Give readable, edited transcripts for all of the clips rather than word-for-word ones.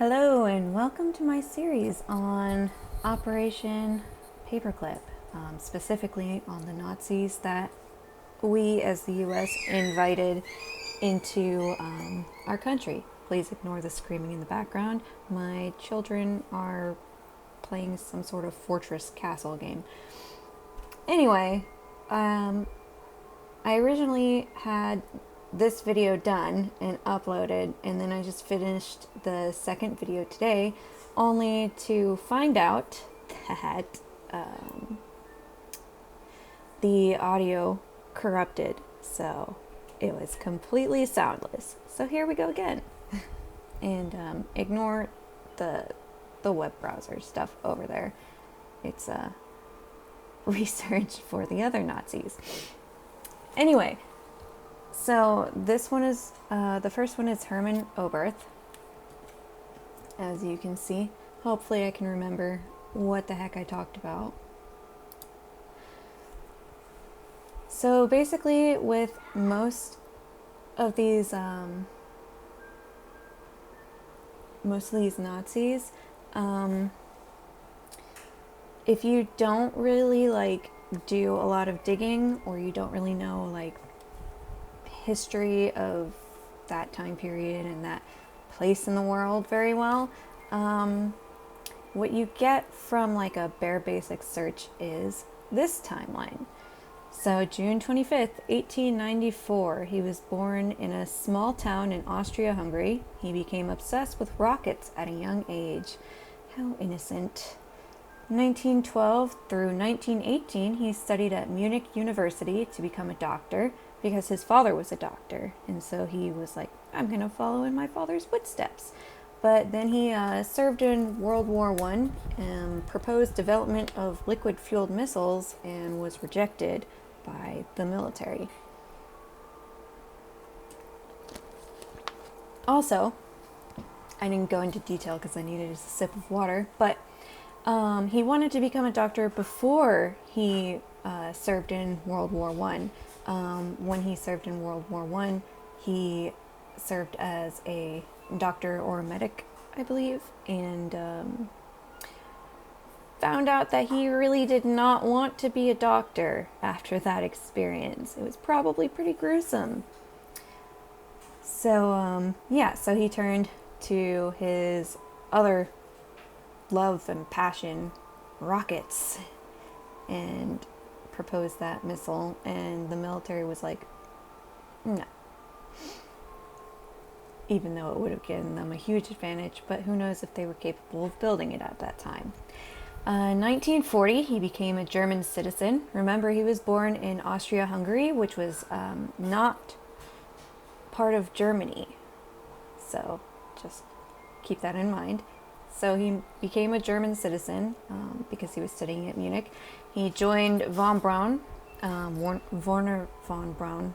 Hello and welcome to my series on Operation Paperclip, specifically on the Nazis that we as the US invited into our country. Please ignore the screaming in the background. My children are playing some sort of fortress castle game. Anyway, I originally had this video done and uploaded, and then I just finished the second video today, only to find out that the audio corrupted, so it was completely soundless. So here we go again. And ignore the web browser stuff over there. It's research for the other Nazis. Anyway, so this one is, the first one is Hermann Oberth, as you can see. Hopefully I can remember what the heck I talked about. So basically with most of these Nazis, if you don't really do a lot of digging, or you don't really know history of that time period and that place in the world very well, what you get from a bare basic search is this timeline. So June 25th, 1894, he was born in a small town in Austria-Hungary. He became obsessed with rockets at a young age. How innocent. 1912 through 1918, he studied at Munich University to become a doctor because his father was a doctor. And so he was like, I'm going to follow in my father's footsteps. But then he served in World War I and proposed development of liquid-fueled missiles and was rejected by the military. Also, I didn't go into detail because I needed a sip of water, but he wanted to become a doctor before he served in World War I. When he served in World War I, he served as a doctor or a medic, I believe, and found out that he really did not want to be a doctor after that experience. It was probably pretty gruesome. So, so he turned to his other love and passion, rockets, and proposed that missile, and the military was like, no. Even though it would have given them a huge advantage, but who knows if they were capable of building it at that time. 1940, he became a German citizen. Remember, he was born in Austria-Hungary, which was not part of Germany. So just keep that in mind. So he became a German citizen because he was studying at Munich. He joined von Braun, Werner von Braun,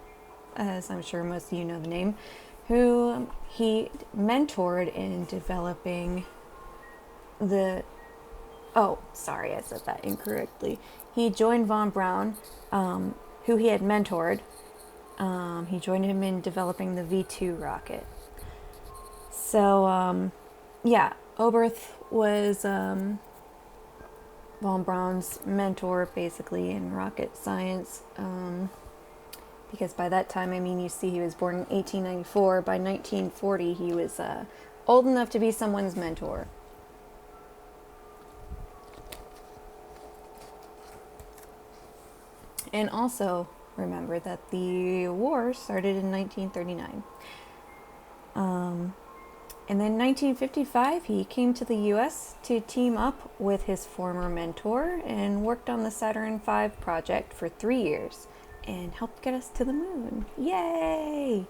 as I'm sure most of you know the name, who he mentored in developing the... Oh, sorry, I said that incorrectly. He joined von Braun, who he had mentored. He joined him in developing the V2 rocket. So, Oberth was von Braun's mentor, basically, in rocket science. Because by that time, you see he was born in 1894. By 1940, he was old enough to be someone's mentor. And also, remember that the war started in 1939. And then in 1955, he came to the U.S. to team up with his former mentor and worked on the Saturn V project for 3 years and helped get us to the moon. Yay!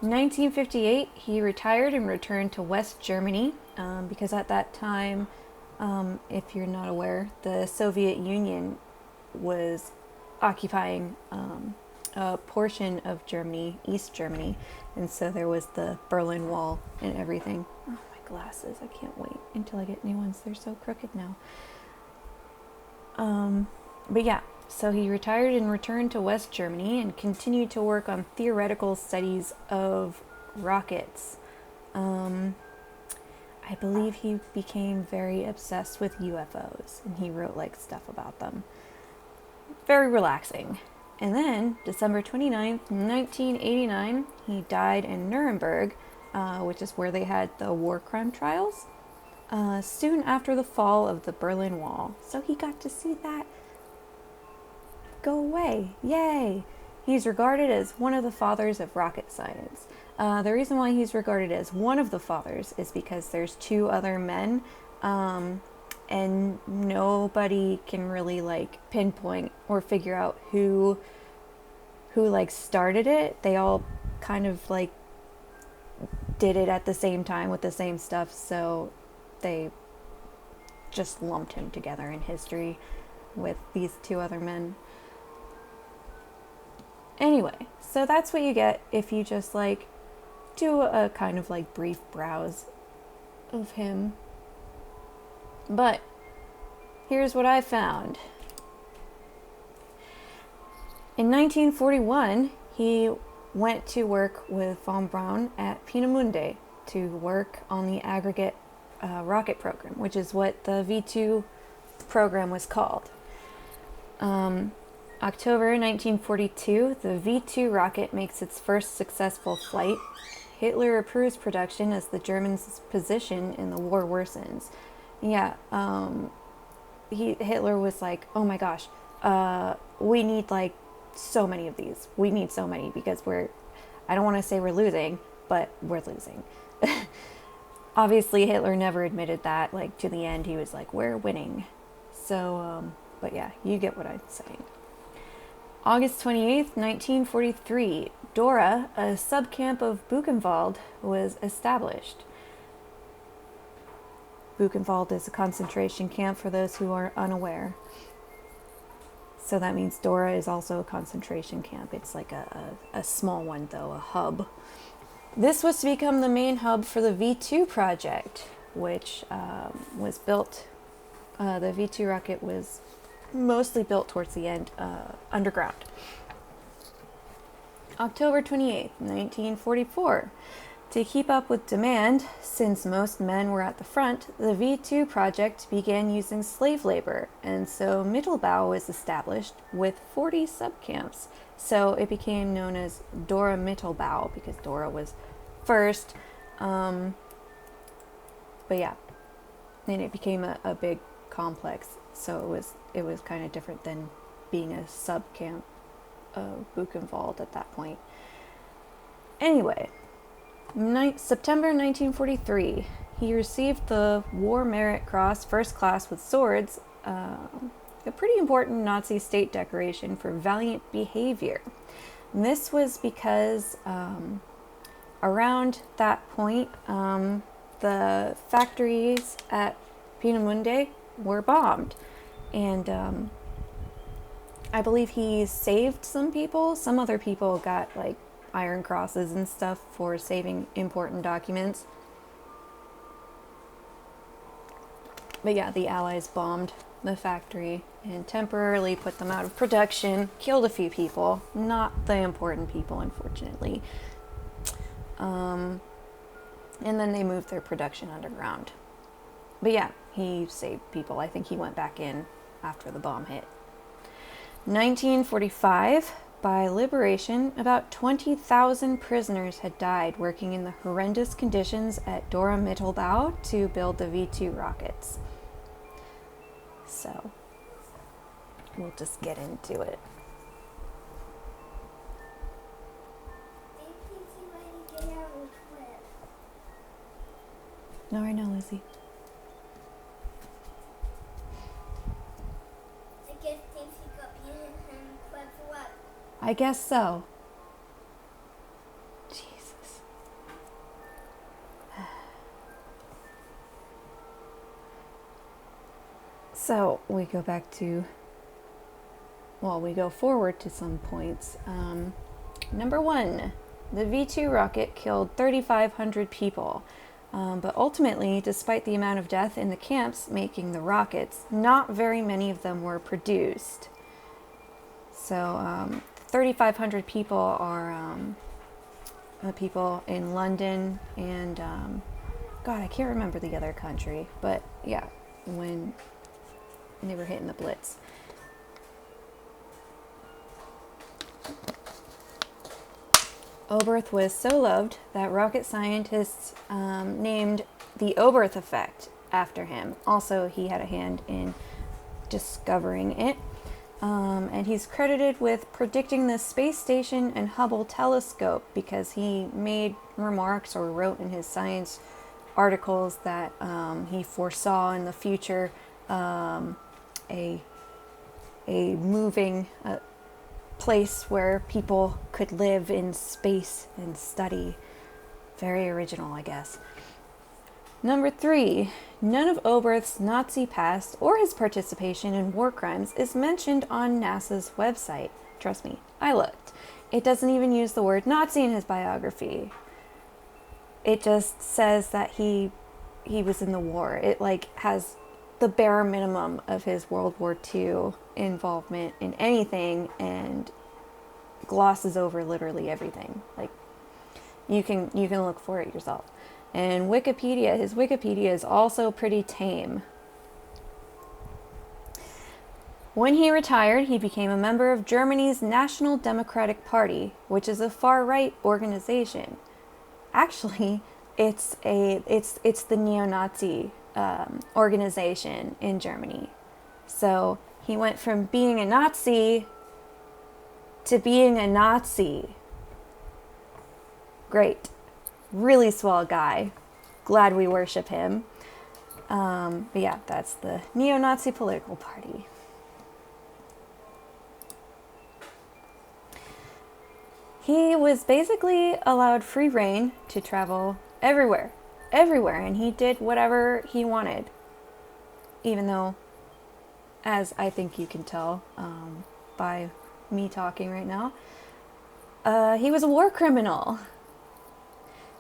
In 1958, he retired and returned to West Germany because at that time, if you're not aware, the Soviet Union was occupying a portion of Germany, East Germany, and so there was the Berlin Wall and everything. Oh, my glasses, I can't wait until I get new ones. They're so crooked now. But yeah, so he retired and returned to West Germany and continued to work on theoretical studies of rockets. I believe he became very obsessed with UFOs, and he wrote like stuff about them. Very relaxing. And then, December 29th, 1989, he died in Nuremberg, which is where they had the war crime trials, soon after the fall of the Berlin Wall. So he got to see that go away. Yay! He's regarded as one of the fathers of rocket science. The reason why he's regarded as one of the fathers is because there's two other men, and nobody can really like pinpoint or figure out who like started it. They all kind of like did it at the same time with the same stuff, so they just lumped him together in history with these two other men. Anyway, so that's what you get if you just like do a kind of like brief browse of him. But here's what I found. In 1941, he went to work with von Braun at Peenemünde to work on the aggregate rocket program, which is what the V2 program was called. October 1942, the V2 rocket makes its first successful flight. Hitler approves production as the Germans' position in the war worsens. Yeah, Hitler was like, oh my gosh, we need like so many of these. We need so many because I don't want to say we're losing, but we're losing. Obviously, Hitler never admitted that. Like, to the end, he was like, we're winning. So, but yeah, you get what I'm saying. August 28th, 1943, Dora, a subcamp of Buchenwald, was established. Buchenwald is a concentration camp for those who are unaware. So that means Dora is also a concentration camp. It's like a small one, though, a hub. This was to become the main hub for the V2 project, which was built. The V2 rocket was mostly built towards the end underground. October 28th, 1944. To keep up with demand, since most men were at the front, the V2 project began using slave labor, and so Mittelbau was established with 40 subcamps. So it became known as Dora Mittelbau because Dora was first. But yeah, and it became a big complex. So it was kind of different than being a subcamp of Buchenwald at that point. Anyway. September 1943, he received the War Merit Cross First Class with Swords, a pretty important Nazi state decoration for valiant behavior. And this was because around that point, the factories at Peenemünde were bombed. And I believe he saved some people. Some other people got like Iron Crosses and stuff for saving important documents. But yeah, the Allies bombed the factory and temporarily put them out of production, killed a few people, not the important people, unfortunately. And then they moved their production underground. But yeah, he saved people. I think he went back in after the bomb hit. 1945. By liberation, about 20,000 prisoners had died working in the horrendous conditions at Dora Mittelbau to build the V2 rockets. So, we'll just get into it. No, right now, Lizzie. I guess so. Jesus. So we go back to, we go forward to some points. Number 1, the V2 rocket killed 3,500 people. But ultimately, despite the amount of death in the camps making the rockets, not very many of them were produced. So 3,500 people are people in London and God, I can't remember the other country, but yeah, when they were hitting the Blitz. Oberth was so loved that rocket scientists named the Oberth effect after him. Also, he had a hand in discovering it. And he's credited with predicting the space station and Hubble telescope because he made remarks or wrote in his science articles that he foresaw in the future a moving place where people could live in space and study. Very original, I guess. Number 3, none of Oberth's Nazi past or his participation in war crimes is mentioned on NASA's website. Trust me, I looked. It doesn't even use the word Nazi in his biography. It just says that he was in the war. It has the bare minimum of his World War II involvement in anything and glosses over literally everything. You can look for it yourself. And Wikipedia, his Wikipedia is also pretty tame. When he retired, he became a member of Germany's National Democratic Party, which is a far-right organization. Actually, it's the neo-Nazi organization in Germany. So he went from being a Nazi to being a Nazi. Great. Really swell guy. Glad we worship him. But yeah, that's the neo-Nazi political party. He was basically allowed free reign to travel everywhere, and he did whatever he wanted. Even though, as I think you can tell by me talking right now, he was a war criminal.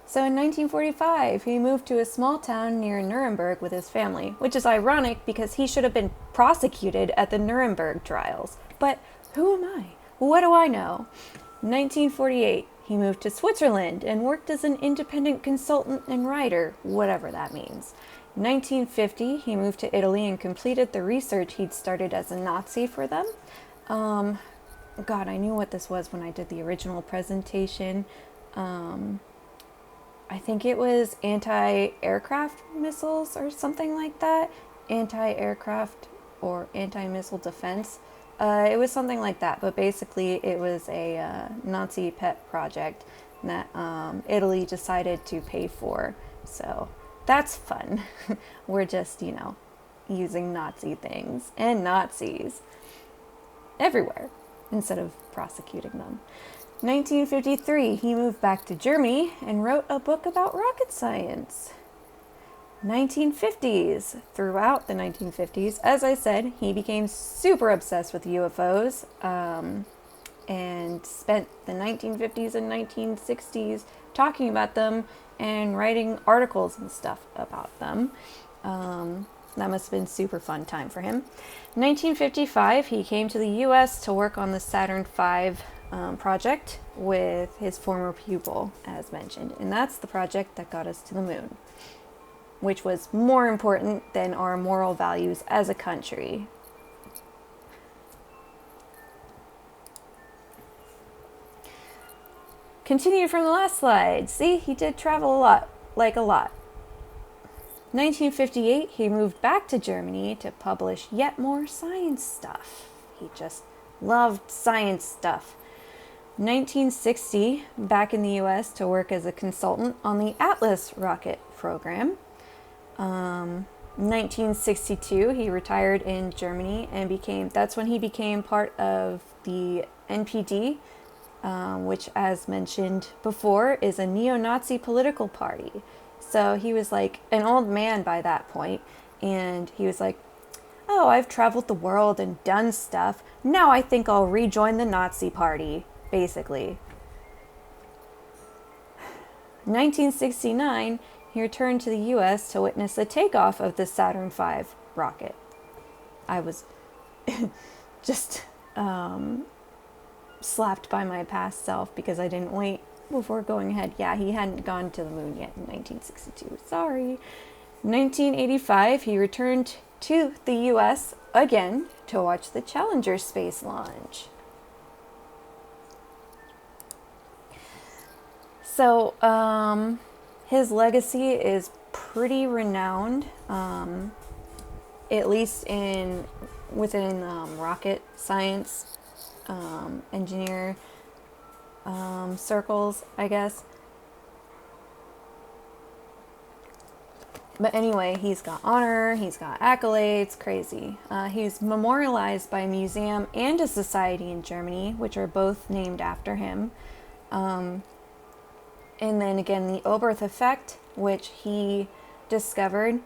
So in 1945, he moved to a small town near Nuremberg with his family, which is ironic because he should have been prosecuted at the Nuremberg trials. But who am I? What do I know? In 1948, he moved to Switzerland and worked as an independent consultant and writer, whatever that means. In 1950, he moved to Italy and completed the research he'd started as a Nazi for them. God, I knew what this was when I did the original presentation. I think it was anti-aircraft missiles or something like that. Anti-aircraft or anti-missile defense. It was something like that, but basically it was a Nazi pet project that Italy decided to pay for. So that's fun. We're just, using Nazi things and Nazis everywhere instead of prosecuting them. 1953, he moved back to Germany and wrote a book about rocket science. 1950s. Throughout the 1950s, as I said, he became super obsessed with UFOs and spent the 1950s and 1960s talking about them and writing articles and stuff about them. That must have been a super fun time for him. 1955, he came to the U.S. to work on the Saturn V project with his former pupil, as mentioned. And that's the project that got us to the moon, which was more important than our moral values as a country. Continued from the last slide. See, he did travel a lot. 1958, he moved back to Germany to publish yet more science stuff. He just loved science stuff. 1960, back in the U.S. to work as a consultant on the Atlas rocket program. 1962, he retired in Germany and that's when he became part of the NPD, which, as mentioned before, is a neo-Nazi political party. So he was like an old man by that point, and he was like, oh, I've traveled the world and done stuff. Now I think I'll rejoin the Nazi party, basically. 1969, he returned to the U.S. to witness the takeoff of the Saturn V rocket. I was just slapped by my past self because I didn't wait before going ahead. Yeah, he hadn't gone to the moon yet in 1962. Sorry. 1985, he returned to the US again to watch the Challenger space launch. So, his legacy is pretty renowned, at least within rocket science, engineer circles, I guess. But anyway, he's got honor, he's got accolades, crazy. He's memorialized by a museum and a society in Germany, which are both named after him. And then again, the Oberth effect, which he discovered,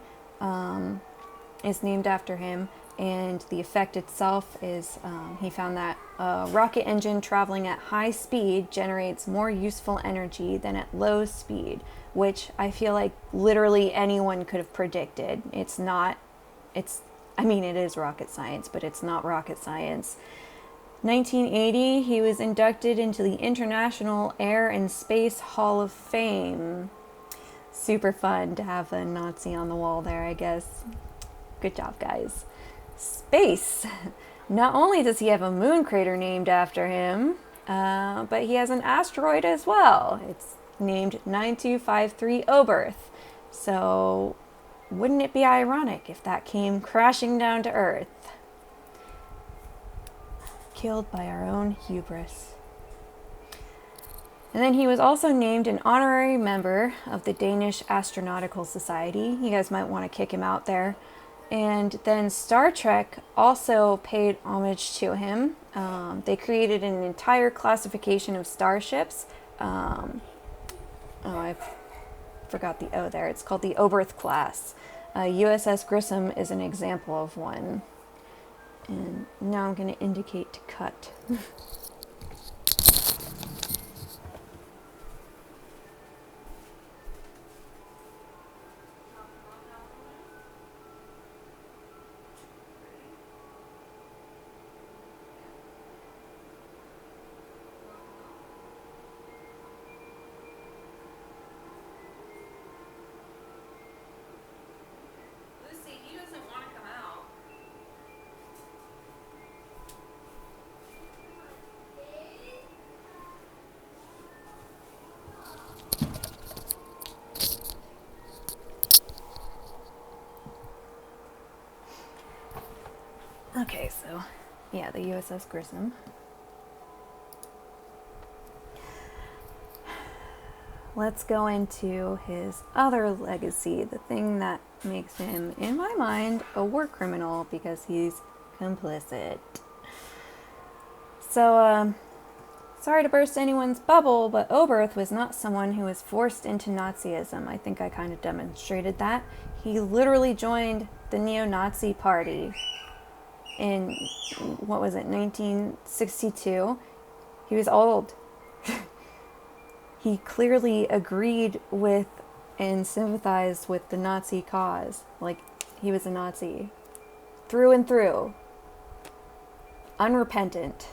is named after him. And the effect itself is, he found that a rocket engine traveling at high speed generates more useful energy than at low speed, which I feel like literally anyone could have predicted. It is rocket science, but it's not rocket science. 1980, he was inducted into the International Air and Space Hall of Fame. Super fun to have a Nazi on the wall there, I guess. Good job, guys. Space. Not only does he have a moon crater named after him, but he has an asteroid as well. It's named 9253 Oberth. So wouldn't it be ironic if that came crashing down to Earth? Killed by our own hubris. And then he was also named an honorary member of the Danish Astronautical Society. You guys might want to kick him out there. And then Star Trek also paid homage to him. They created an entire classification of starships. I forgot the O there. It's called the Oberth class. USS Grissom is an example of one. And now I'm going to indicate to cut. Okay, so yeah, the USS Grissom. Let's go into his other legacy, the thing that makes him, in my mind, a war criminal because he's complicit. So, sorry to burst anyone's bubble, but Oberth was not someone who was forced into Nazism. I think I kind of demonstrated that. He literally joined the neo-Nazi party in, 1962. He was old. He clearly agreed with and sympathized with the Nazi cause. Like, he was a Nazi. Through and through. Unrepentant.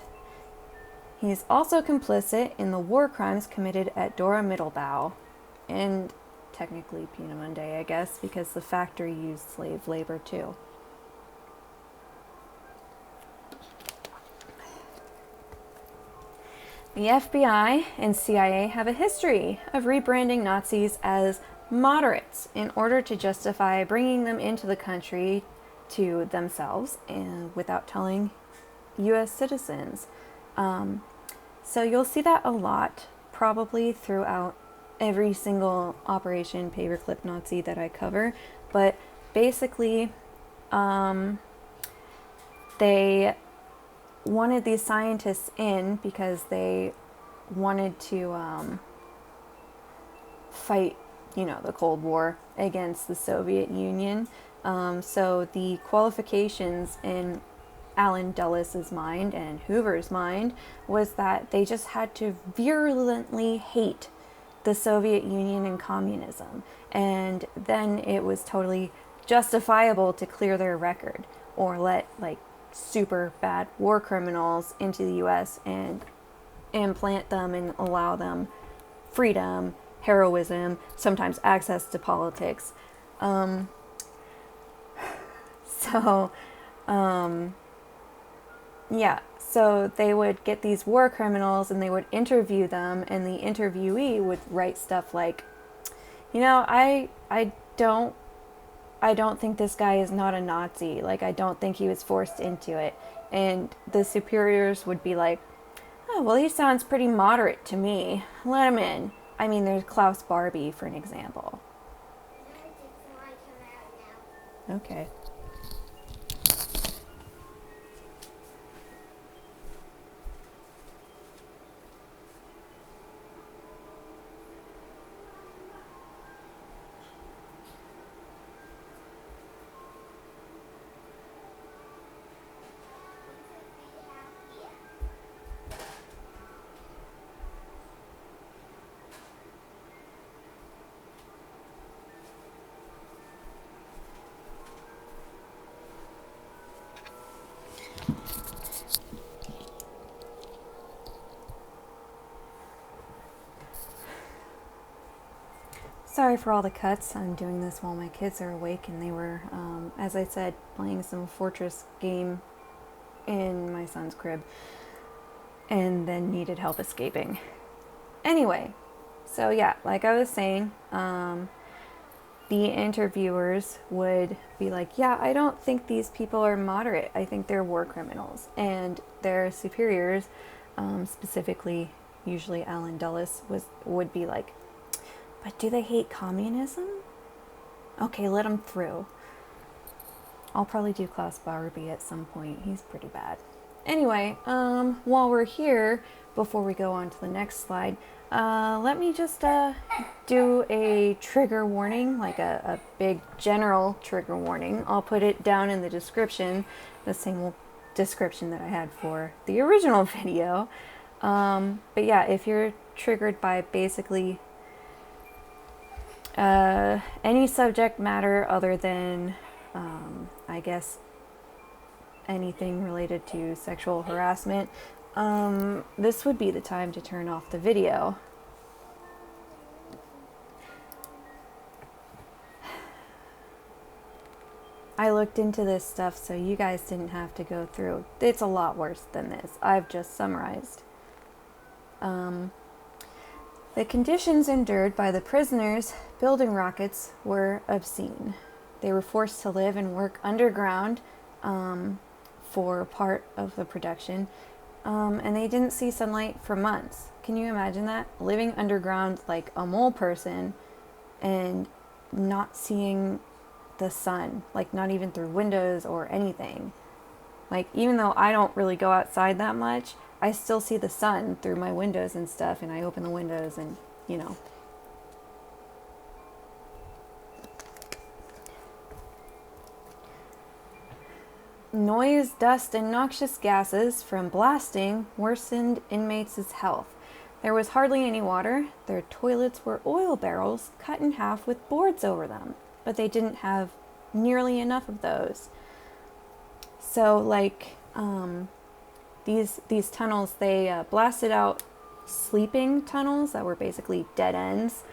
He's also complicit in the war crimes committed at Dora Mittelbau. And technically Peenemünde, I guess, because the factory used slave labor too. The FBI and CIA have a history of rebranding Nazis as moderates in order to justify bringing them into the country to themselves and without telling U.S. citizens. So you'll see that a lot, probably throughout every single Operation Paperclip Nazi that I cover. But basically, they wanted these scientists in because they wanted to fight, the Cold War against the Soviet Union. So the qualifications in Allen Dulles' mind and Hoover's mind was that they just had to virulently hate the Soviet Union and communism. And then it was totally justifiable to clear their record or let, super bad war criminals into the U.S. and implant them and allow them freedom, heroism, sometimes access to politics. Um, so, yeah, so they would get these war criminals and they would interview them, and the interviewee would write stuff like, you know, I don't think this guy is not a Nazi. Like, I don't think he was forced into it. And the superiors would be like, oh, well, he sounds pretty moderate to me. Let him in. I mean, there's Klaus Barbie, for an example. Okay. Sorry for all the cuts. I'm doing this while my kids are awake, and they were, as I said, playing some Fortress game in my son's crib, and then needed help escaping. Anyway, so yeah, like I was saying, the interviewers would be like, yeah, I don't think these people are moderate. I think they're war criminals. And their superiors, specifically, usually Alan Dulles, would be like, but do they hate communism? Okay, let them through. I'll probably do Klaus Barbie at some point. He's pretty bad. Anyway, while we're here, before we go on to the next slide, let me just do a trigger warning, like a big general trigger warning. I'll put it down in the description, the same description that I had for the original video. But yeah, if you're triggered by basically any subject matter other than, I guess, anything related to sexual harassment, this would be the time to turn off the video. I looked into this stuff so you guys didn't have to go through. It's a lot worse than this. I've just summarized. The conditions endured by the prisoners building rockets were obscene. They were forced to live and work underground for part of the production, and they didn't see sunlight for months. Can you imagine that? Living underground like a mole person and not seeing the sun, like not even through windows or anything. Like, even though I don't really go outside that much, I still see the sun through my windows and stuff, and I open the windows and, you know. Noise, dust, and noxious gases from blasting worsened inmates' health. There was hardly any water. Their toilets were oil barrels cut in half with boards over them, but they didn't have nearly enough of those. So, like, these tunnels, they blasted out sleeping tunnels that were basically dead ends,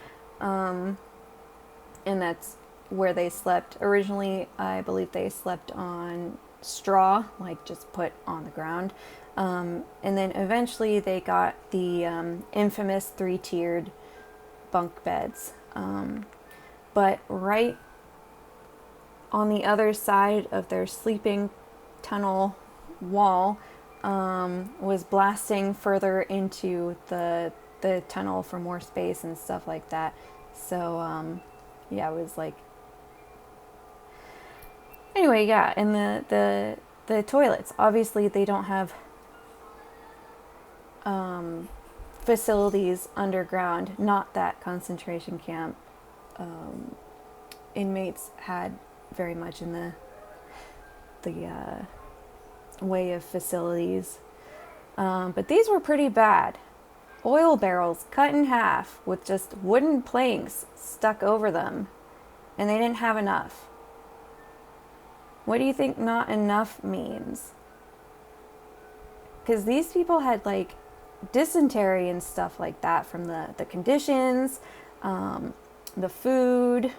and that's where they slept. Originally, I believe they slept on straw, like just put on the ground, and then eventually they got the infamous 3-tiered bunk beds, but right on the other side of their sleeping tunnel wall was blasting further into the tunnel for more space and stuff like that. So yeah, it was like, anyway, yeah. And the toilets, obviously they don't have facilities underground. Not that concentration camp inmates had very much in the way of facilities, but these were pretty bad. Oil barrels cut in half with just wooden planks stuck over them, and they didn't have enough. What do you think not enough means? Because these people had like dysentery and stuff like that from the conditions, the food.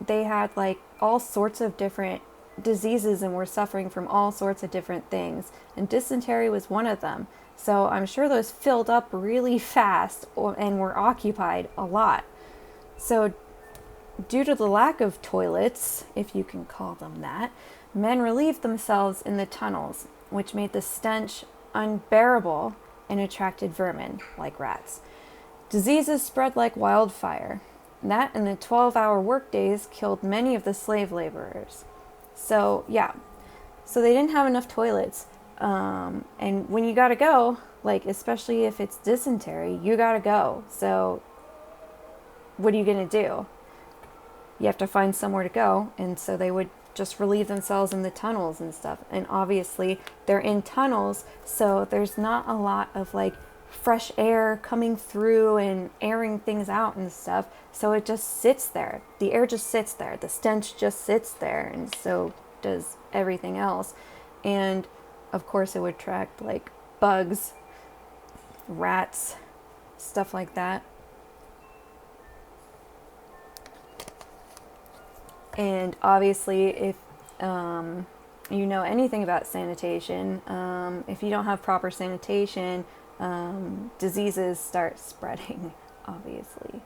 They had like all sorts of different diseases and were suffering from all sorts of different things. And dysentery was one of them. So I'm sure those filled up really fast and were occupied a lot. So due to the lack of toilets, if you can call them that, men relieved themselves in the tunnels, which made the stench unbearable and attracted vermin, like rats. Diseases spread like wildfire. That and the 12-hour workdays killed many of the slave laborers. So, yeah. So they didn't have enough toilets. And when you gotta go, like, especially if it's dysentery, you gotta go. So, what are you gonna do? You have to find somewhere to go. And so they would just relieve themselves in the tunnels and stuff. And obviously, they're in tunnels, so there's not a lot of, like, fresh air coming through and airing things out and stuff. So it just sits there. The air just sits there. The stench just sits there. And so does everything else. And of course it would attract like bugs, rats, stuff like that. And obviously if you know anything about sanitation, if you don't have proper sanitation, diseases start spreading, obviously.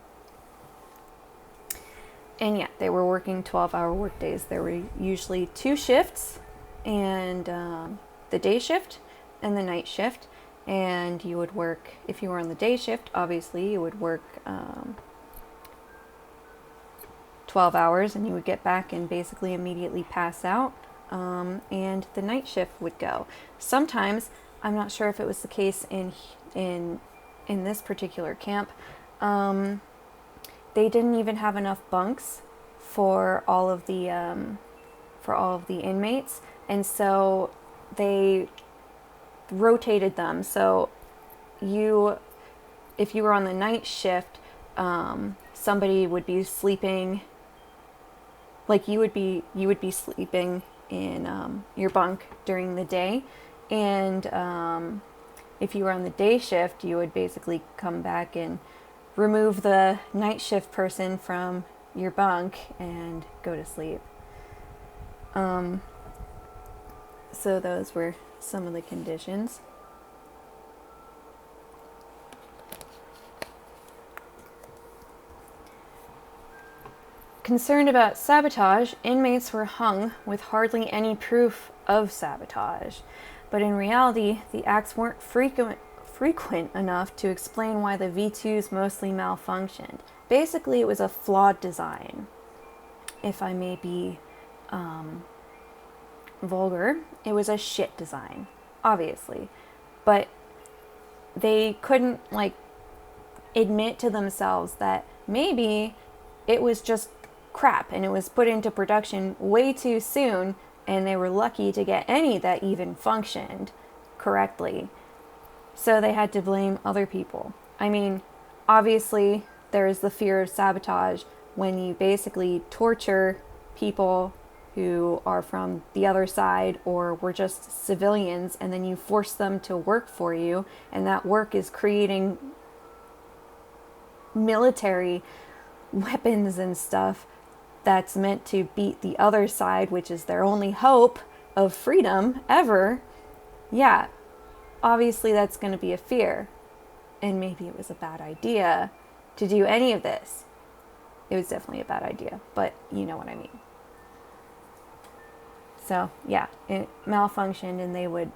And yeah, they were working 12-hour workdays. There were usually 2 shifts, and the day shift and the night shift. And you would work, if you were on the day shift, obviously you would work 12 hours and you would get back and basically immediately pass out. And the night shift would go. Sometimes, I'm not sure if it was the case in this particular camp, they didn't even have enough bunks for all of the inmates, and so they rotated them. So if you were on the night shift, somebody would be sleeping, like you would be sleeping in your bunk during the day, and if you were on the day shift, you would basically come back and remove the night shift person from your bunk and go to sleep. So those were some of the conditions. Concerned about sabotage, inmates were hung with hardly any proof of sabotage. But in reality, the acts weren't frequent enough to explain why the V2s mostly malfunctioned. Basically, it was a flawed design. If I may be vulgar, it was a shit design, obviously. But they couldn't, like, admit to themselves that maybe it was just crap and it was put into production way too soon, and they were lucky to get any that even functioned correctly. So they had to blame other people. I mean, obviously, there is the fear of sabotage when you basically torture people who are from the other side or were just civilians, and then you force them to work for you, and that work is creating military weapons and stuff that's meant to beat the other side, which is their only hope of freedom ever. Yeah, obviously that's going to be a fear. And maybe it was a bad idea to do any of this. It was definitely a bad idea, but you know what I mean. So yeah, it malfunctioned, and they would,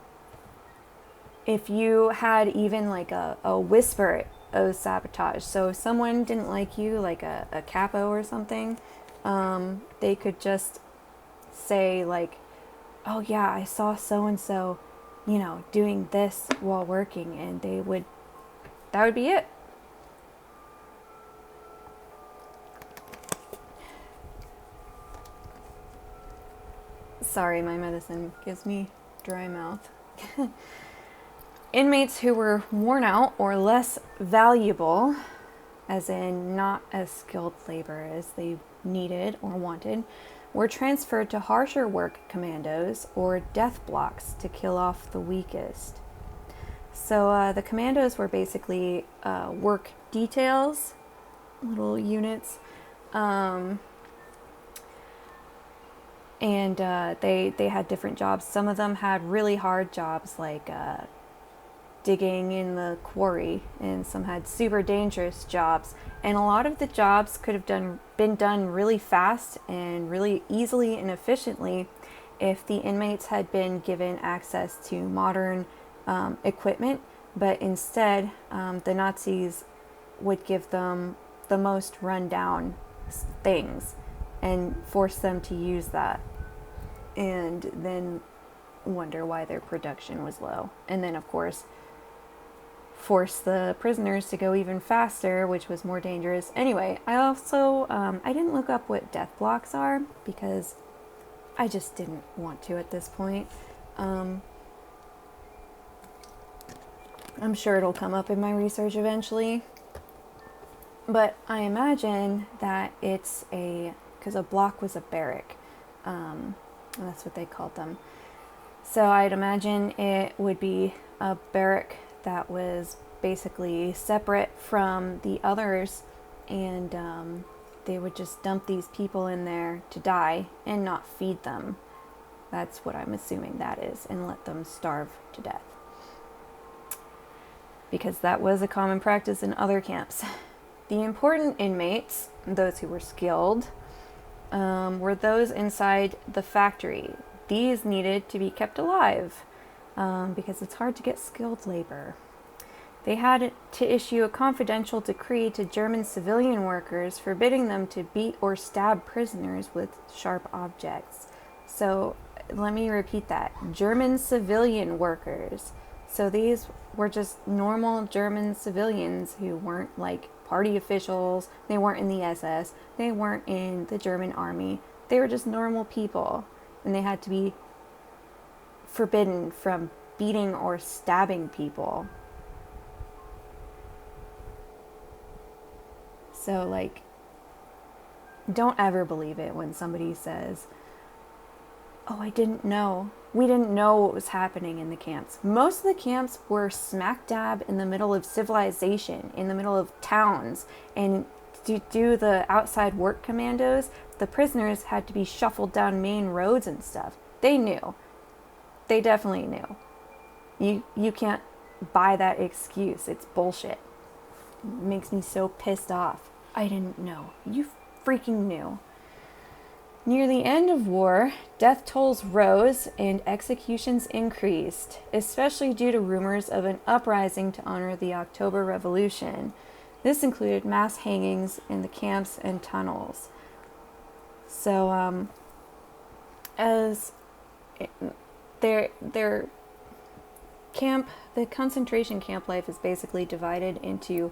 if you had even like a whisper of sabotage, so if someone didn't like you, like a capo or something, they could just say like, oh yeah, I saw so-and-so, you know, doing this while working, and that would be it. Sorry, my medicine gives me dry mouth. Inmates who were worn out or less valuable, as in not as skilled labor as they needed or wanted, were transferred to harsher work commandos or death blocks to kill off the weakest. So the commandos were basically work details, little units, and they had different jobs. Some of them had really hard jobs like digging in the quarry, and some had super dangerous jobs. And a lot of the jobs could have been done really fast and really easily and efficiently if the inmates had been given access to modern equipment, but instead the Nazis would give them the most rundown things and force them to use that, and then wonder why their production was low. And then, of course, force the prisoners to go even faster, which was more dangerous. Anyway, I also, I didn't look up what death blocks are because I just didn't want to at this point. I'm sure it'll come up in my research eventually. But I imagine that it's because a block was a barrack. And that's what they called them. So I'd imagine it would be a barrack that was basically separate from the others, and they would just dump these people in there to die and not feed them. That's what I'm assuming that is, and let them starve to death. Because that was a common practice in other camps. The important inmates, those who were skilled, were those inside the factory. These needed to be kept alive because it's hard to get skilled labor. They had to issue a confidential decree to German civilian workers forbidding them to beat or stab prisoners with sharp objects. So let me repeat that. German civilian workers. So these were just normal German civilians who weren't like party officials. They weren't in the SS. They weren't in the German army. They were just normal people. And they had to be forbidden from beating or stabbing people. So, like, don't ever believe it when somebody says, oh, I didn't know. We didn't know what was happening in the camps. Most of the camps were smack dab in the middle of civilization, in the middle of towns. And to do the outside work commandos, the prisoners had to be shuffled down main roads and stuff. They knew. They definitely knew. You can't buy that excuse. It's bullshit. It makes me so pissed off. I didn't know. You freaking knew. Near the end of war, death tolls rose and executions increased, especially due to rumors of an uprising to honor the October Revolution. This included mass hangings in the camps and tunnels. So, as their camp, the concentration camp life is basically divided into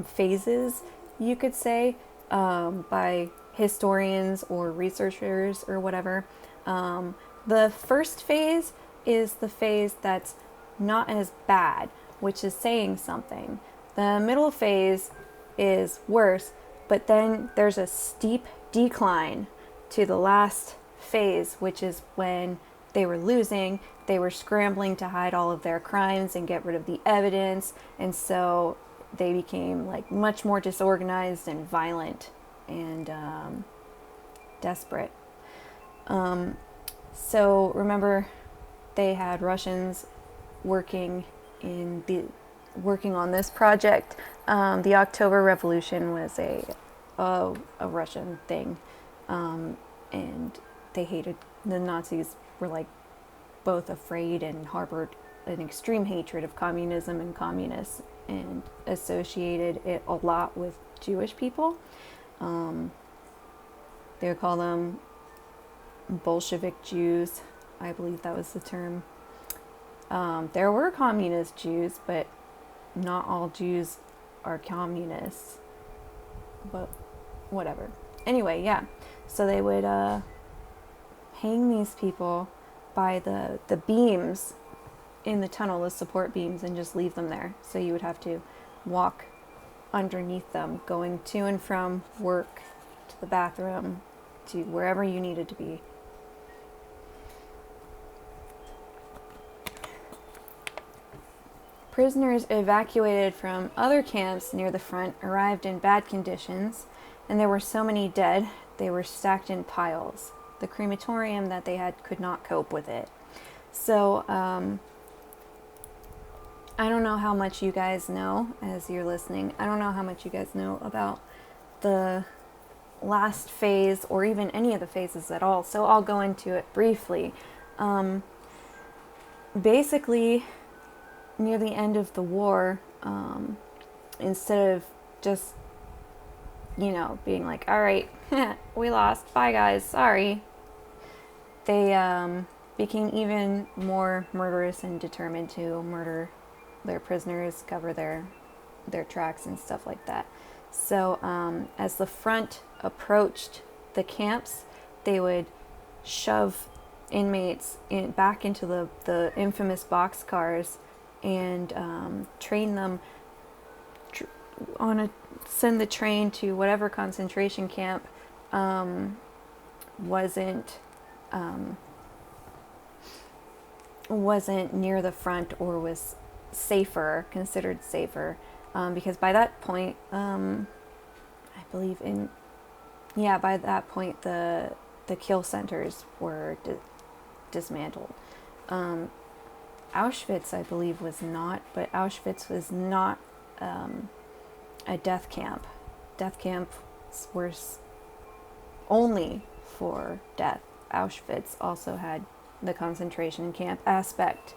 phases, you could say, by historians or researchers or whatever. The first phase is the phase that's not as bad, which is saying something. The middle phase is worse, but then there's a steep decline to the last phase, which is when they were losing. They were scrambling to hide all of their crimes and get rid of the evidence, and so they became like much more disorganized and violent and desperate. So remember, they had Russians working on this project. The October Revolution was a Russian thing, and they hated the Nazis. Were like both afraid and harbored an extreme hatred of communism and communists, and associated it a lot with Jewish people. They would call them Bolshevik Jews. I believe that was the term. There were communist Jews, but not all Jews are communists. But whatever. Anyway, yeah. So they would hang these people by the beams in the tunnel, the support beams, and just leave them there. So you would have to walk underneath them, going to and from work, to the bathroom, to wherever you needed to be. Prisoners evacuated from other camps near the front arrived in bad conditions, and there were so many dead, they were stacked in piles. The crematorium that they had could not cope with it. So, I don't know how much you guys know as you're listening. I don't know how much you guys know about the last phase or even any of the phases at all. So I'll go into it briefly. Basically, near the end of the war, instead of just, being like, all right, we lost, bye guys, sorry, they became even more murderous and determined to murder their prisoners, cover their tracks and stuff like that. So as the front approached the camps, they would shove inmates back into the infamous boxcars and train them send the train to whatever concentration camp wasn't near the front or was considered safer, because by that point, by that point the kill centers were dismantled. Auschwitz, I believe, was not, but Auschwitz was not a death camp. Death camps were only for death. Auschwitz also had the concentration camp aspect.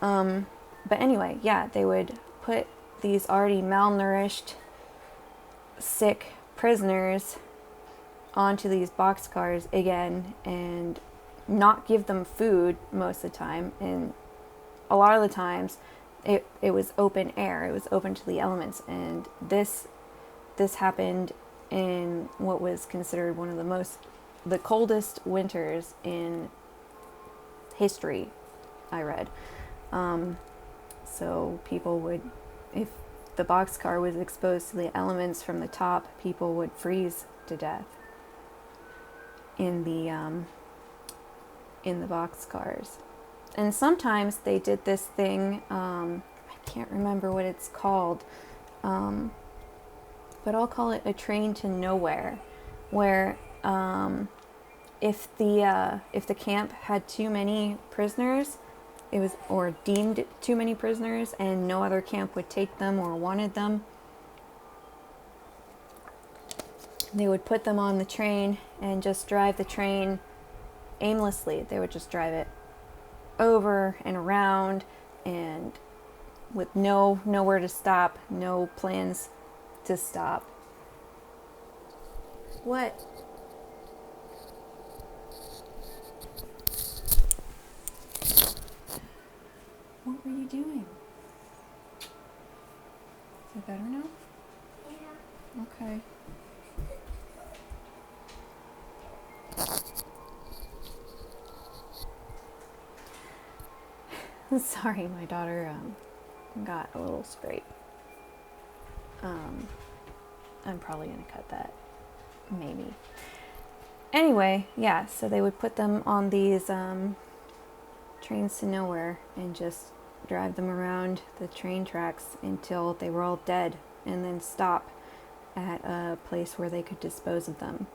But anyway, they would put these already malnourished, sick prisoners onto these boxcars again and not give them food most of the time. And a lot of the times it was open air. It was open to the elements. And this happened in what was considered one of the coldest winters in history, I read. So people would, if the boxcar was exposed to the elements from the top, people would freeze to death in the boxcars. And sometimes they did this thing, I can't remember what it's called, but I'll call it a train to nowhere, where if the camp had too many prisoners, or deemed too many prisoners, and no other camp would take them or wanted them, they would put them on the train and just drive the train aimlessly. They would just drive it over and around, and with nowhere to stop, no plans to stop. What? What were you doing? Is it better now? Yeah. Okay. Sorry, my daughter got a little scrape. I'm probably going to cut that. Maybe. Anyway, so they would put them on these trains to nowhere and just drive them around the train tracks until they were all dead, and then stop at a place where they could dispose of them.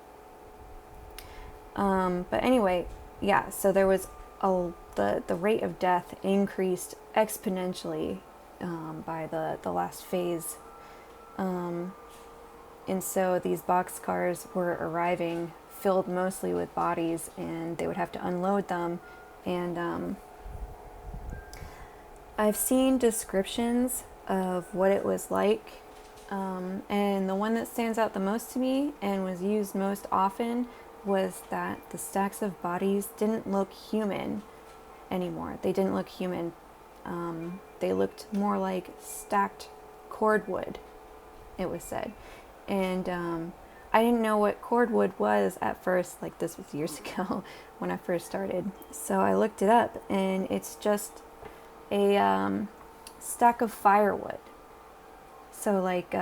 But anyway, so there was the rate of death increased exponentially by the last phase. And so these boxcars were arriving filled mostly with bodies, and they would have to unload them. And I've seen descriptions of what it was like, and the one that stands out the most to me and was used most often was that the stacks of bodies didn't look human anymore. They didn't look human. They looked more like stacked cordwood, it was said. And I didn't know what cordwood was at first. Like, this was years ago when I first started. So I looked it up, and it's just a stack of firewood. So like,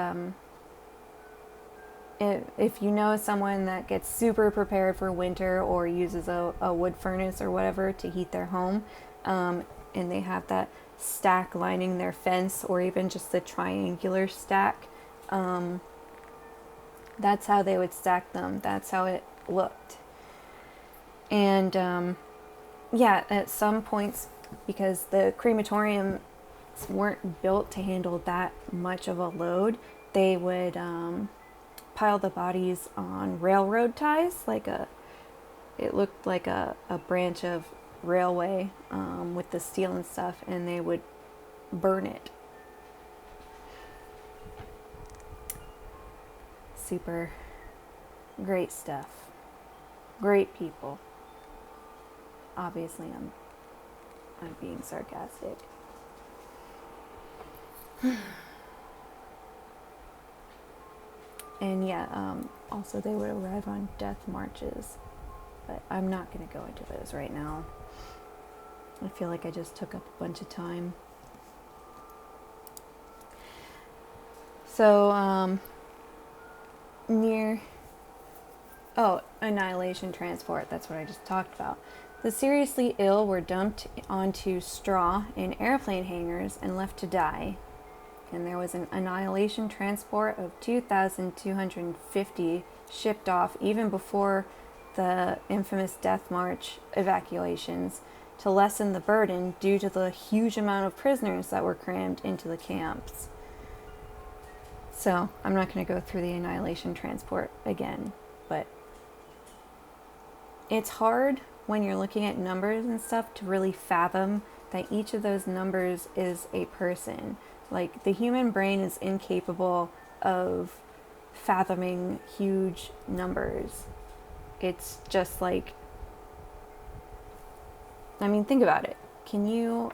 if you know someone that gets super prepared for winter or uses a wood furnace or whatever to heat their home, and they have that stack lining their fence, or even just the triangular stack. That's how they would stack them. That's how it looked. And yeah, at some points, because the crematoriums weren't built to handle that much of a load, they would pile the bodies on railroad ties, it looked like a branch of railway with the steel and stuff, and they would burn it. Super great stuff. Great people. Obviously, I'm being sarcastic. And yeah, also they would arrive on death marches, but I'm not going to go into those right now. I feel like I just took up a bunch of time. So, annihilation transport, that's what I just talked about. The seriously ill were dumped onto straw in airplane hangars and left to die. And there was an annihilation transport of 2,250 shipped off even before the infamous Death March evacuations to lessen the burden due to the huge amount of prisoners that were crammed into the camps. So I'm not going to go through the annihilation transport again, but it's hard when you're looking at numbers and stuff to really fathom that each of those numbers is a person. Like, the human brain is incapable of fathoming huge numbers. It's just like, I mean, think about it. Can you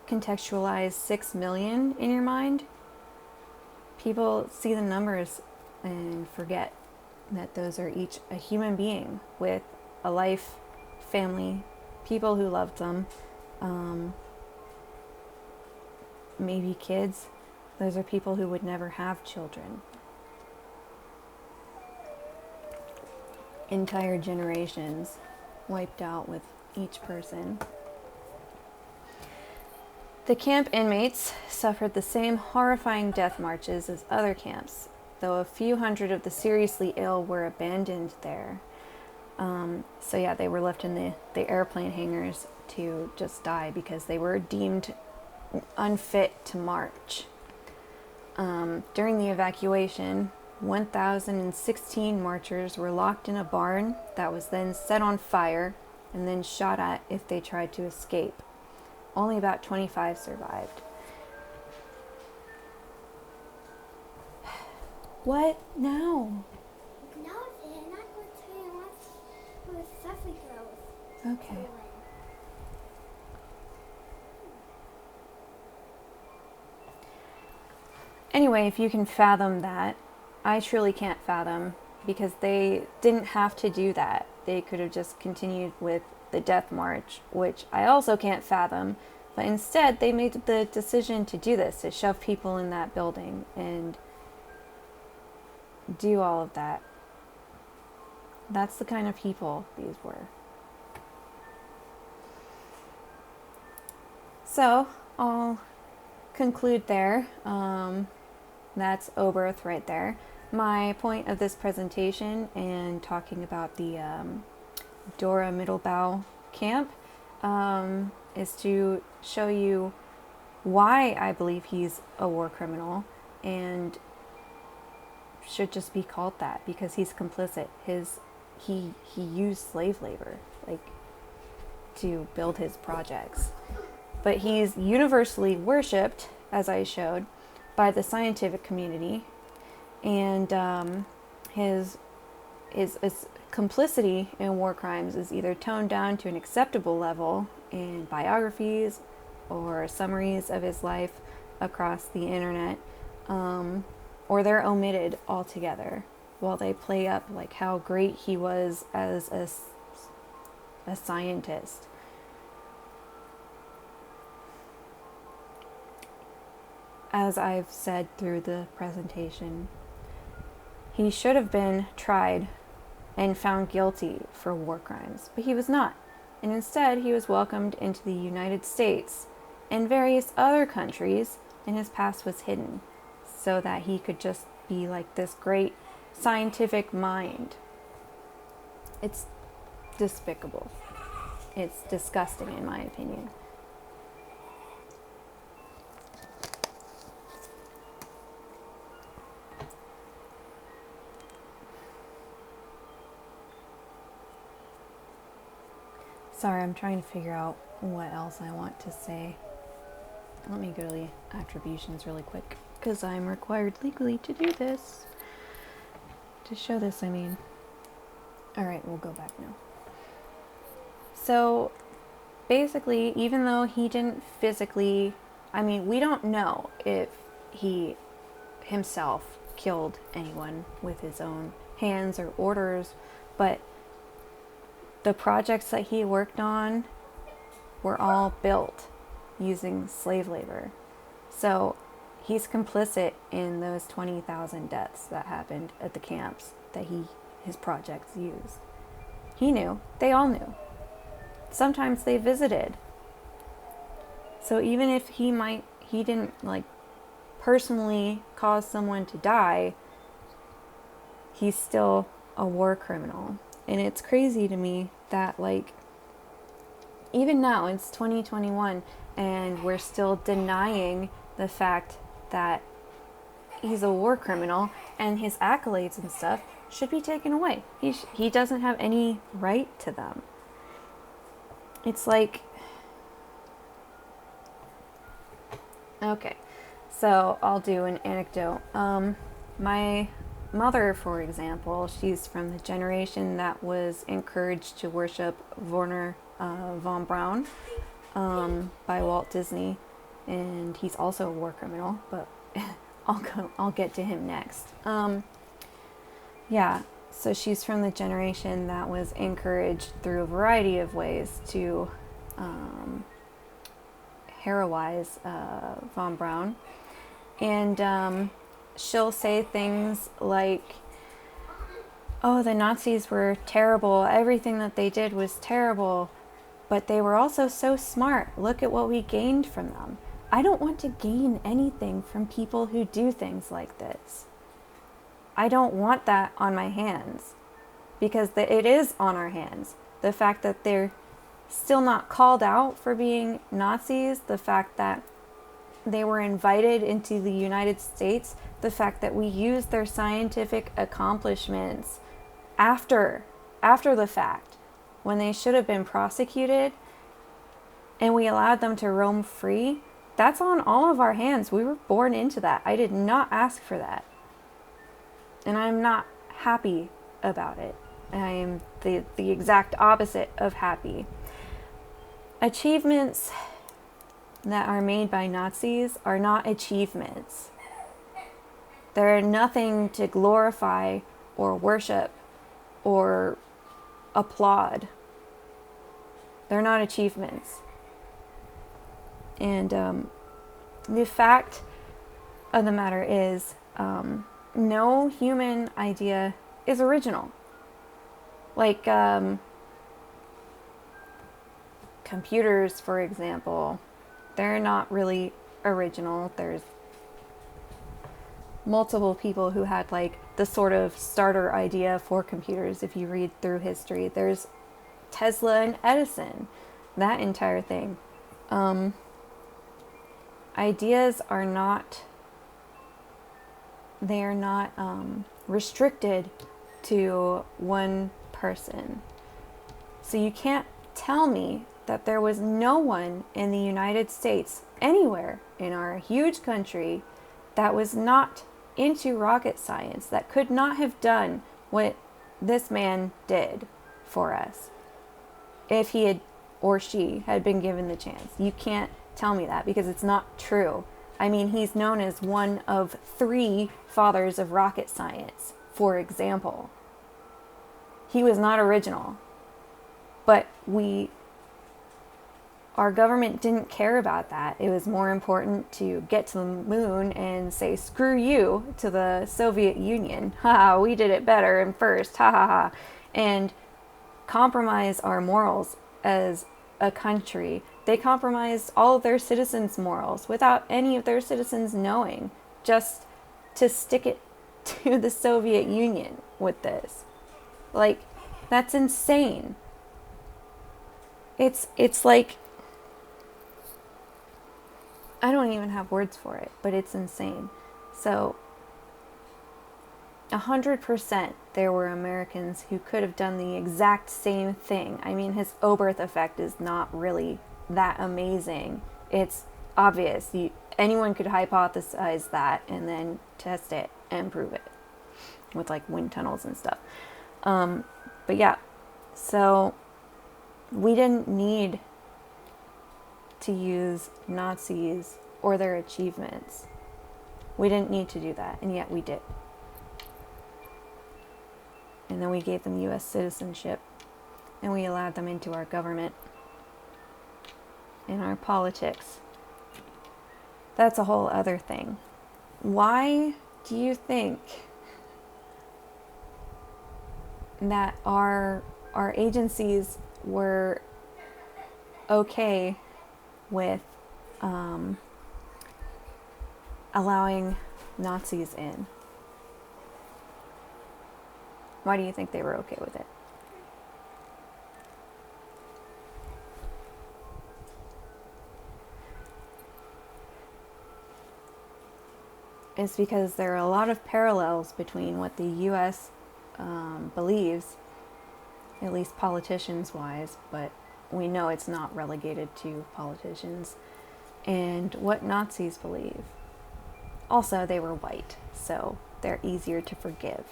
contextualize 6 million in your mind? People see the numbers and forget that those are each a human being with a life, family, people who loved them, maybe kids. Those are people who would never have children. Entire generations wiped out with each person. The camp inmates suffered the same horrifying death marches as other camps, though a few hundred of the seriously ill were abandoned there. So yeah, they were left in the airplane hangars to just die because they were deemed unfit to march. During the evacuation, 1,016 marchers were locked in a barn that was then set on fire and then shot at if they tried to escape. Only about 25 survived. What now? No, they're not going to tell you what Sassy Girls. Okay. Anyway, if you can fathom that, I truly can't fathom, because they didn't have to do that. They could have just continued with the death march, which I also can't fathom, but instead they made the decision to do this, to shove people in that building and do all of that. That's the kind of people these were. So I'll conclude there. That's Oberth right there. My point of this presentation and talking about the Dora Mittelbau camp is to show you why I believe he's a war criminal and should just be called that, because he's complicit. He used slave labor, like, to build his projects. But he's universally worshipped, as I showed, by the scientific community, and his complicity in war crimes is either toned down to an acceptable level in biographies or summaries of his life across the internet, or they're omitted altogether while they play up like how great he was as a scientist. As I've said through the presentation, he should have been tried and found guilty for war crimes, but he was not. and instead he was welcomed into the United States and various other countries, and his past was hidden so that he could just be like this great scientific mind. It's despicable. It's disgusting, in my opinion. Sorry, I'm trying to figure out what else I want to say. Let me go to the attributions really quick, because I'm required legally to do this. To show this, I mean. Alright, we'll go back now. So, basically, even though he didn't physically... I mean, we don't know if he himself killed anyone with his own hands or orders, but the projects that he worked on were all built using slave labor. So he's complicit in those 20,000 deaths that happened at the camps that his projects used. He knew. They all knew. Sometimes they visited. So even if he didn't like personally cause someone to die, he's still a war criminal. And it's crazy to me that, like, even now, it's 2021, and we're still denying the fact that he's a war criminal, and his accolades and stuff should be taken away. He doesn't have any right to them. It's like... Okay, so I'll do an anecdote. My mother, for example, she's from the generation that was encouraged to worship Werner von Braun by Walt Disney, and he's also a war criminal, but I'll get to him next. Yeah, so she's from the generation that was encouraged through a variety of ways to heroize von Braun, and she'll say things like, oh, the Nazis were terrible, everything that they did was terrible, but they were also so smart. Look at what we gained from them. I don't want to gain anything from people who do things like this. I don't want that on my hands, because it is on our hands. The fact that they're still not called out for being Nazis, the fact that they were invited into the United States, the fact that we used their scientific accomplishments after the fact, when they should have been prosecuted, and we allowed them to roam free, that's on all of our hands. We were born into that. I did not ask for that. And I'm not happy about it. I am the exact opposite of happy. Achievements that are made by Nazis are not achievements. They're nothing to glorify or worship or applaud. They're not achievements. And the fact of the matter is, no human idea is original. Like computers, for example, they're not really original. There's multiple people who had like the sort of starter idea for computers. If you read through history, there's Tesla and Edison, that entire thing. Ideas are not, they are not restricted to one person. So you can't tell me that there was no one in the United States, anywhere in our huge country, that was not into rocket science, that could not have done what this man did for us if he had, or she had, been given the chance. You can't tell me that, because it's not true. I mean, he's known as one of 3 fathers of rocket science, for example. He was not original. But our government didn't care about that. It was more important to get to the moon and say, screw you to the Soviet Union. Ha, we did it better and first, ha ha ha. And compromise our morals as a country. They compromised all of their citizens' morals without any of their citizens knowing, just to stick it to the Soviet Union with this. Like, that's insane. It's like, I don't even have words for it, but it's insane. So 100% there were Americans who could have done the exact same thing. I mean, his Oberth effect is not really that amazing. It's obvious. Anyone could hypothesize that and then test it and prove it with like wind tunnels and stuff. But yeah, so we didn't need to use Nazis or their achievements. We didn't need to do that, and yet we did. And then we gave them US citizenship, and we allowed them into our government and our politics. That's a whole other thing. Why do you think that our agencies were okay with allowing Nazis in? Why do you think they were okay with it? It's because there are a lot of parallels between what the US believes, at least politicians-wise, but we know it's not relegated to politicians, and what Nazis believe. Also, they were white, so they're easier to forgive.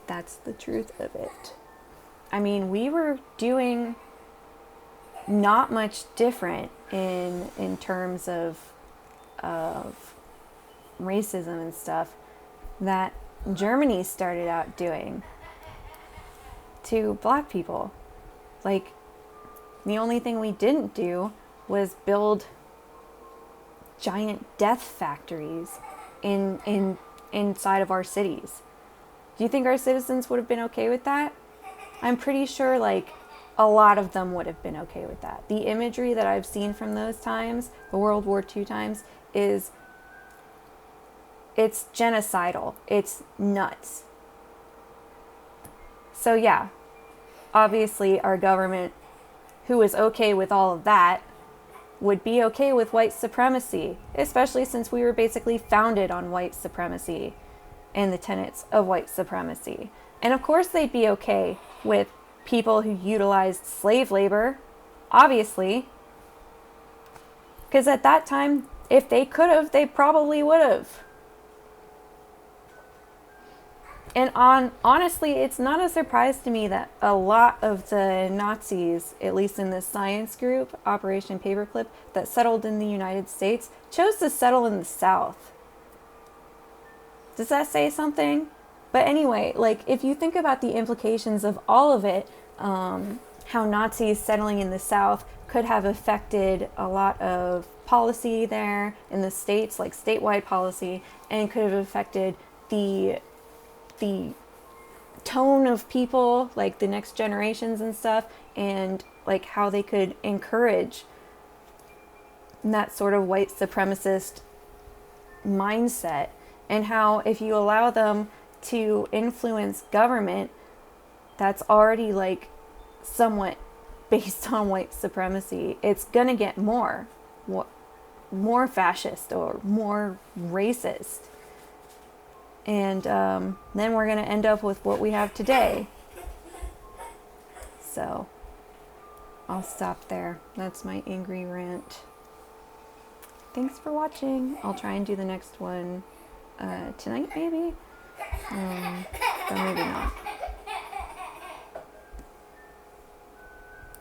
That's the truth of it. I mean, we were doing not much different in terms of racism and stuff that Germany started out doing to black people. Like, the only thing we didn't do was build giant death factories inside of our cities. Do you think our citizens would have been okay with that? I'm pretty sure like a lot of them would have been okay with that. The imagery that I've seen from those times, the World War II times, it's genocidal. It's nuts. So yeah, obviously our government, who is okay with all of that, would be okay with white supremacy, especially since we were basically founded on white supremacy and the tenets of white supremacy. And of course they'd be okay with people who utilized slave labor, obviously. Because at that time, if they could have, they probably would have. And honestly, it's not a surprise to me that a lot of the Nazis, at least in the science group, Operation Paperclip, that settled in the United States, chose to settle in the South. Does that say something? But anyway, like, if you think about the implications of all of it, how Nazis settling in the South could have affected a lot of policy there in the States, like statewide policy, and could have affected the tone of people, like the next generations and stuff, and like how they could encourage that sort of white supremacist mindset, and how if you allow them to influence government that's already like somewhat based on white supremacy, it's gonna get more fascist or more racist. And then we're going to end up with what we have today. So I'll stop there. That's my angry rant. Thanks for watching. I'll try and do the next one tonight, maybe. But maybe not.